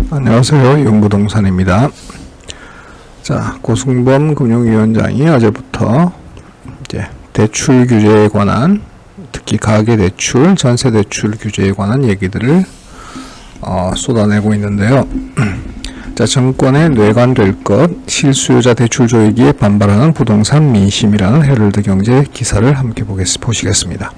안녕하세요. 윤부동산입니다. 자, 고승범 금융위원장이 어제부터 이제 대출 규제에 관한, 특히 가계대출, 전세대출 규제에 관한 얘기들을 쏟아내고 있는데요. 자, 정권에 뇌관될 것, 실수요자 대출 조이기에 반발하는 부동산 민심이라는 헤럴드 경제 기사를 함께 보시겠습니다.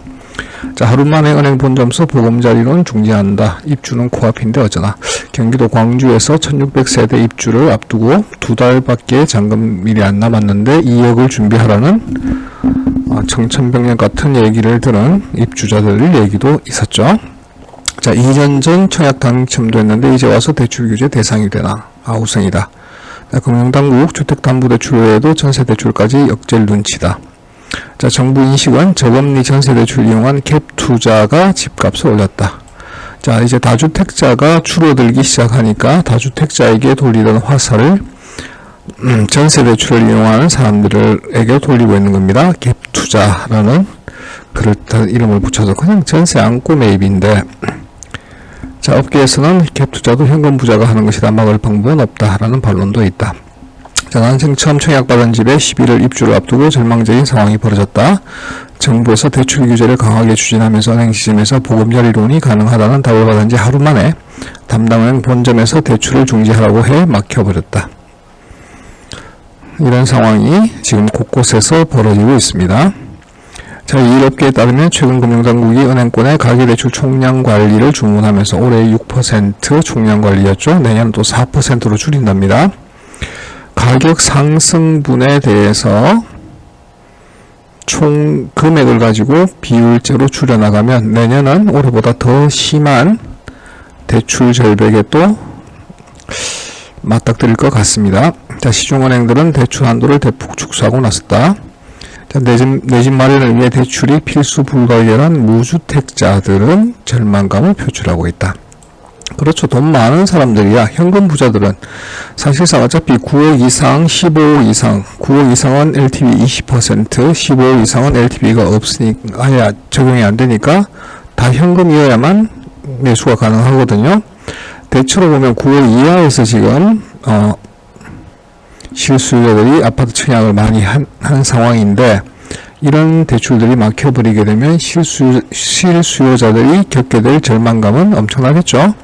자, 하루 만에 은행 본점서 보금자리론 중지한다. 입주는 코앞인데 어쩌나. 경기도 광주에서 1600세대 입주를 앞두고 2달밖에 잔금 미리 안 남았는데 2억을 준비하라는 청천벽력 같은 얘기를 들은 입주자들 얘기도 있었죠. 자, 2년 전 청약 당첨됐는데 이제 와서 대출 규제 대상이 되나. 우승이다. 금융당국 주택담보대출 외에도 전세대출까지 역질 눈치다. 자, 정부 인식은 저금리 전세대출 이용한 갭 투자가 집값을 올렸다. 자, 이제 다주택자가 줄어들기 시작하니까 다주택자에게 돌리던 화살을 전세대출을 이용하는 사람들에게 돌리고 있는 겁니다. 갭 투자라는 그럴듯한 이름을 붙여서 그냥 전세 안고 매입인데, 자, 업계에서는 갭 투자도 현금 부자가 하는 것이다. 막을 방법은 없다라는 반론도 있다. 자, 난생 처음 청약받은 집에 11월 입주를 앞두고 절망적인 상황이 벌어졌다. 정부에서 대출 규제를 강하게 추진하면서 은행 시점에서 보금자리론이 가능하다는 답을 받은 지 하루 만에 담당은행 본점에서 대출을 중지하라고 해 막혀버렸다. 이런 상황이 지금 곳곳에서 벌어지고 있습니다. 자, 이 업계에 따르면 최근 금융당국이 은행권의 가계대출 총량 관리를 주문하면서 올해 6% 총량 관리였죠. 내년 또 4%로 줄인답니다. 가격 상승분에 대해서 총 금액을 가지고 비율제로 줄여나가면 내년은 올해보다 더 심한 대출 절벽에 또 맞닥뜨릴 것 같습니다. 자, 시중은행들은 대출 한도를 대폭 축소하고 나섰다. 자, 내 집 마련을 위해 대출이 필수 불가결한 무주택자들은 절망감을 표출하고 있다. 그렇죠. 돈 많은 사람들이야. 현금 부자들은 사실상 어차피 9억 이상, 15억 이상, 9억 이상은 LTV 20%, 15억 이상은 LTV가 없으니까, 아예 적용이 안 되니까 다 현금이어야만 매수가 가능하거든요. 대체로 보면 9억 이하에서 지금 실수요자들이 아파트 청약을 많이 한 상황인데, 이런 대출들이 막혀버리게 되면 실수요자들이 겪게 될 절망감은 엄청나겠죠.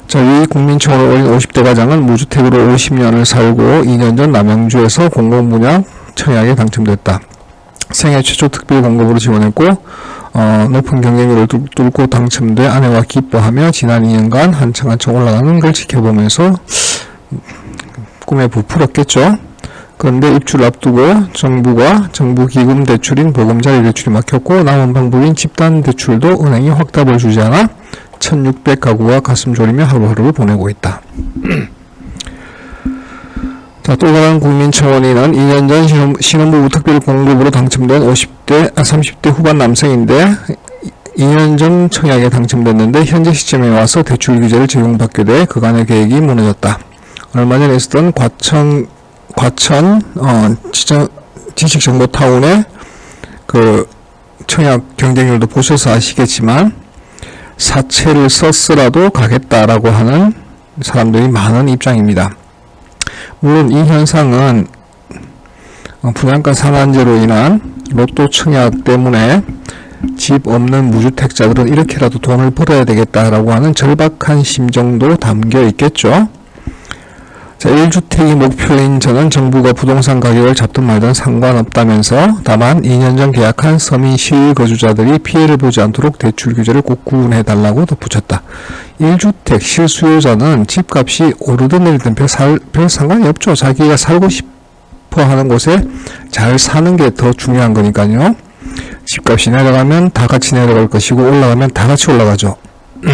자, 위 국민청원을 올린 50대 가장은 무주택으로 50년을 살고 2년 전 남양주에서 공공분양 청약에 당첨됐다. 생애 최초 특별 공급으로 지원했고 높은 경쟁률을 뚫고 당첨돼 아내와 기뻐하며 지난 2년간 한층 올라가는 걸 지켜보면서 꿈에 부풀었겠죠. 그런데 입주를 앞두고 정부 기금 대출인 보금자리 대출이 막혔고 남은 방법인 집단 대출도 은행이 확답을 주지 않아 1600가구가 가슴 졸이며 하루하루를 보내고 있다. 자, 또 다른 국민청원인은 2년 전 신혼부부 특별 공급으로 당첨된 30대 후반 남성인데 2년 전 청약에 당첨됐는데 현재 시점에 와서 대출 규제를 적용받게 돼 그간의 계획이 무너졌다. 얼마 전에 있었던 과천 지식정보타운의 그 청약 경쟁률도 보셔서 아시겠지만 사채를 썼으라도 가겠다라고 하는 사람들이 많은 입장입니다. 물론 이 현상은 분양가 상한제로 인한 로또 청약 때문에 집 없는 무주택자들은 이렇게라도 돈을 벌어야 되겠다라고 하는 절박한 심정도 담겨 있겠죠. 자, 1주택이 목표인 저는 정부가 부동산 가격을 잡든 말든 상관없다면서 다만 2년 전 계약한 서민 실거주자들이 피해를 보지 않도록 대출 규제를 꼭 구분해달라고 덧붙였다. 1주택 실수요자는 집값이 오르든 내리든 별 상관이 없죠. 자기가 살고 싶어 하는 곳에 잘 사는 게 더 중요한 거니까요. 집값이 내려가면 다 같이 내려갈 것이고 올라가면 다 같이 올라가죠.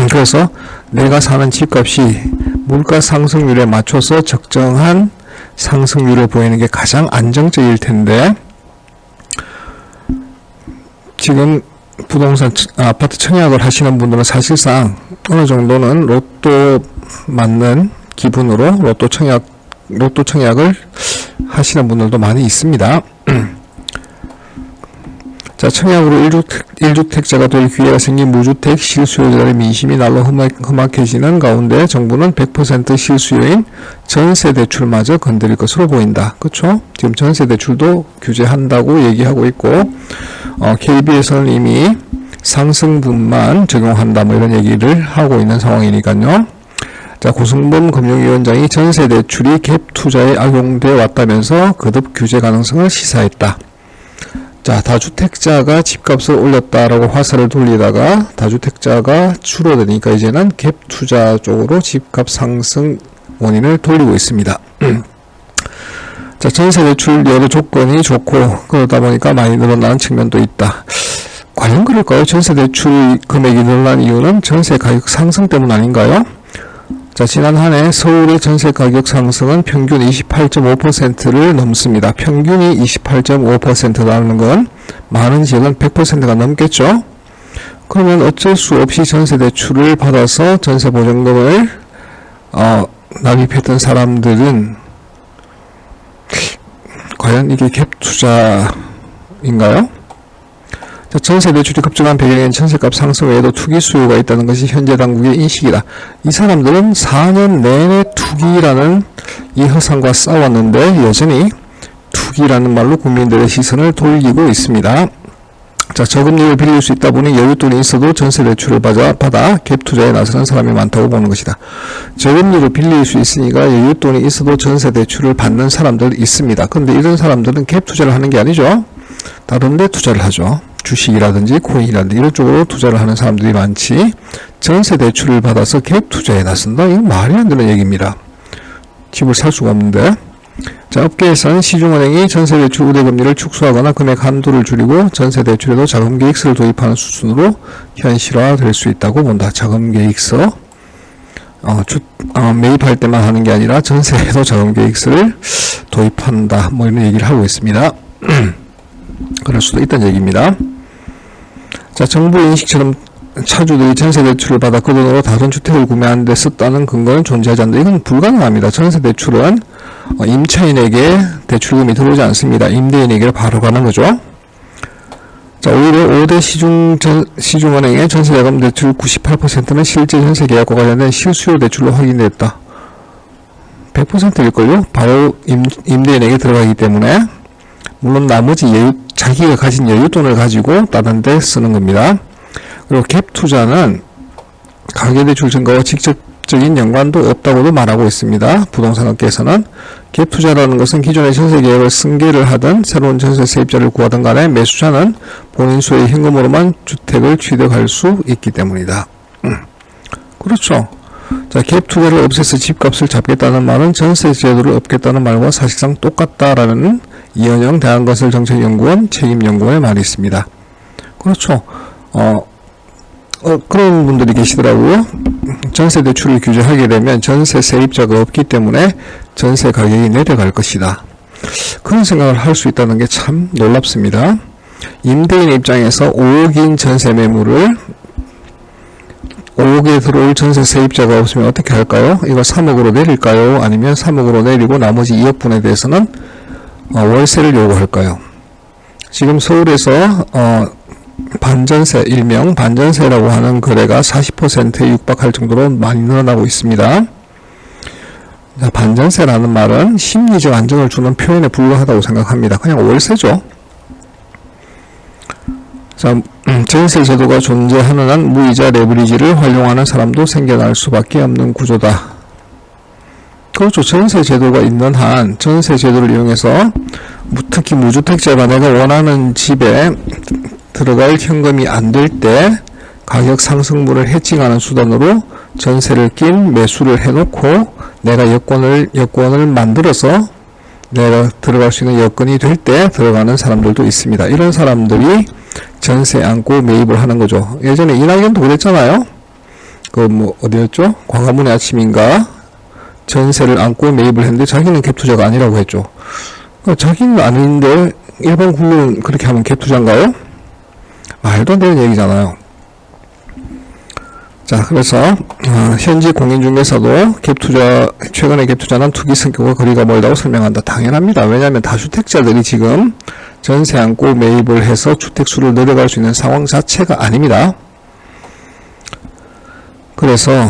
그래서 내가 사는 집값이 물가 상승률에 맞춰서 적정한 상승률을 보이는 게 가장 안정적일 텐데, 지금 부동산 아파트 청약을 하시는 분들은 사실상 어느 정도는 로또 맞는 기분으로 로또 청약을 하시는 분들도 많이 있습니다. 자, 청약으로 1주택자가 될 기회가 생긴 무주택 실수요자들의 민심이 날로 험악해지는 가운데 정부는 100% 실수요인 전세 대출마저 건드릴 것으로 보인다. 그쵸? 지금 전세 대출도 규제한다고 얘기하고 있고, KB에서는 이미 상승분만 적용한다, 뭐 이런 얘기를 하고 있는 상황이니까요. 자, 고승범 금융위원장이 전세 대출이 갭 투자에 악용돼 왔다면서 거듭 규제 가능성을 시사했다. 자, 다주택자가 집값을 올렸다라고 화살을 돌리다가 다주택자가 줄어드니까 이제는 갭 투자 쪽으로 집값 상승 원인을 돌리고 있습니다. 자, 전세 대출 여러 조건이 좋고 그러다 보니까 많이 늘어나는 측면도 있다. 과연 그럴까요? 전세 대출 금액이 늘어난 이유는 전세 가격 상승 때문 아닌가요? 자, 지난 한 해 서울의 전세 가격 상승은 평균 28.5%를 넘습니다. 평균이 28.5%라는 건 많은 지역은 100%가 넘겠죠? 그러면 어쩔 수 없이 전세 대출을 받아서 전세 보증금을 납입했던 사람들은 과연 이게 갭 투자인가요? 자, 전세 대출이 급증한 배경엔 전세값 상승 외에도 투기 수요가 있다는 것이 현재 당국의 인식이다. 이 사람들은 4년 내내 투기라는 이 허상과 싸웠는데 여전히 투기라는 말로 국민들의 시선을 돌리고 있습니다. 자, 저금리를 빌릴 수 있다 보니 여윳돈이 있어도 전세 대출을 받아 갭 투자에 나서는 사람이 많다고 보는 것이다. 저금리로 빌릴 수 있으니까 여윳돈이 있어도 전세 대출을 받는 사람들 있습니다. 그런데 이런 사람들은 갭 투자를 하는 게 아니죠. 다른 데 투자를 하죠. 주식이라든지 코인이라든지 이런 쪽으로 투자를 하는 사람들이 많지, 전세 대출을 받아서 갭 투자에 나선다? 이건 말이 안 되는 얘기입니다. 집을 살 수가 없는데. 자, 업계에서는 시중은행이 전세 대출 우대금리를 축소하거나 금액 한도를 줄이고 전세 대출에도 자금계획서를 도입하는 수준으로 현실화될 수 있다고 본다. 자금계획서 매입할 때만 하는 게 아니라 전세에도 자금계획서를 도입한다, 뭐 이런 얘기를 하고 있습니다. 그럴 수도 있다는 얘기입니다. 자, 정부 인식처럼 차주들이 전세 대출을 받아 그 돈으로 다른 주택을 구매하는 데 썼다는 근거는 존재하지 않는다. 이건 불가능합니다. 전세 대출은 임차인에게 대출금이 들어오지 않습니다. 임대인에게 바로 가는 거죠. 자, 오히려 5대 시중은행의 전세자금 대출 98%는 실제 전세 계약과 관련된 실수요 대출로 확인됐다. 100%일걸요? 바로 임대인에게 들어가기 때문에. 물론 나머지 자기가 가진 여윳돈을 가지고 다른 데 쓰는 겁니다. 그리고 갭 투자는 가계대출 증가와 직접적인 연관도 없다고도 말하고 있습니다. 부동산업계에서는 갭 투자라는 것은 기존의 전세 계약을 승계를 하든 새로운 전세 세입자를 구하든 간에 매수자는 본인 소유의 현금으로만 주택을 취득할 수 있기 때문이다. 그렇죠. 자, 갭 투자를 없애서 집값을 잡겠다는 말은 전세 제도를 없겠다는 말과 사실상 똑같다라는 이현영 대한건설정책연구원 책임연구원의 말이 있습니다. 그렇죠. 그런 분들이 계시더라고요. 전세 대출을 규제하게 되면 전세 세입자가 없기 때문에 전세 가격이 내려갈 것이다. 그런 생각을 할 수 있다는 게 참 놀랍습니다. 임대인 입장에서 5억인 전세 매물을 5억에 들어올 전세 세입자가 없으면 어떻게 할까요? 이거 3억으로 내릴까요? 아니면 3억으로 내리고 나머지 2억분에 대해서는 월세를 요구할까요? 지금 서울에서 반전세, 일명 반전세라고 하는 거래가 40%에 육박할 정도로 많이 늘어나고 있습니다. 자, 반전세라는 말은 심리적 안정을 주는 표현에 불과하다고 생각합니다. 그냥 월세죠. 자, 전세 제도가 존재하는 한 무이자 레버리지를 활용하는 사람도 생겨날 수밖에 없는 구조다. 그렇죠. 전세 제도가 있는 한 전세 제도를 이용해서 특히 무주택자가 내가 원하는 집에 들어갈 현금이 안 될 때 가격 상승분을 해칭하는 수단으로 전세를 낀 매수를 해놓고 내가 여건을 만들어서 내가 들어갈 수 있는 여건이 될 때 들어가는 사람들도 있습니다. 이런 사람들이 전세 안고 매입을 하는 거죠. 예전에 이낙연도 그랬잖아요. 어디였죠? 광화문의 아침인가? 전세를 안고 매입을 했는데 자기는 갭 투자가 아니라고 했죠. 자기는 아닌데 일반 국민은 그렇게 하면 갭 투자인가요? 말도 안 되는 얘기잖아요. 자, 그래서 현지 공인중개사도 최근의 갭 투자는 투기 성격과 거리가 멀다고 설명한다. 당연합니다. 왜냐하면 다주택자들이 지금 전세 안고 매입을 해서 주택수를 늘려갈 수 있는 상황 자체가 아닙니다. 그래서